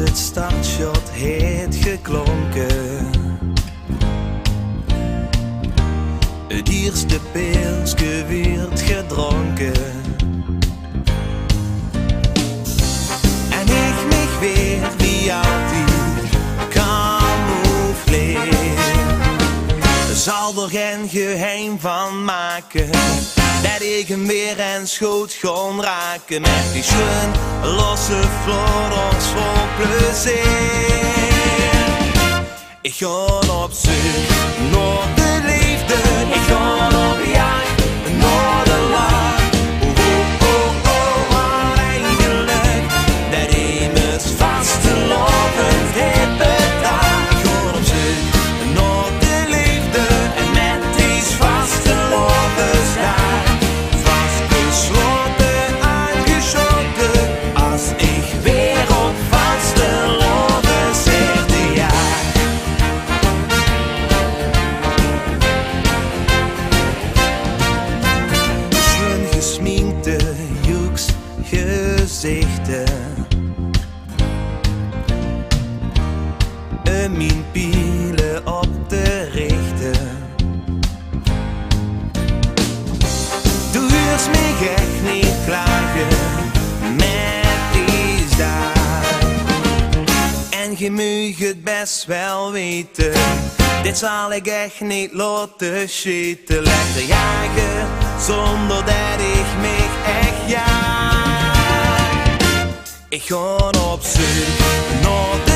het startshot heeft geklonken. Het eerste pilsje werd gedronken. En ik mich weer wie altijd camoufleer. Zal er geen geheim van maken dat ik hem weer en schoot gewoon raken. Met die schoen losse florons vol plezier. Ik ga op zoek naar de liefde. Ik ga op jacht naar de lach. Oh, oh, oh, oh, wat een geluk dat immers vastelovend heeft bedacht. Ik ga op zoek naar de liefde en met die vastelovensdag. Vastgesloten, aangeschoten, als ik weer op vasteloven zette, ja. Schön gesminkte Jux gezichten. Mijn pielen op te richten. Du hörst mich echt niet klagen met die zaak. En je mag het best wel weten, dit zal ik echt niet laten schieten. Lekker jagen zonder dat ik mich echt jaag. Ik ga op zoek naar de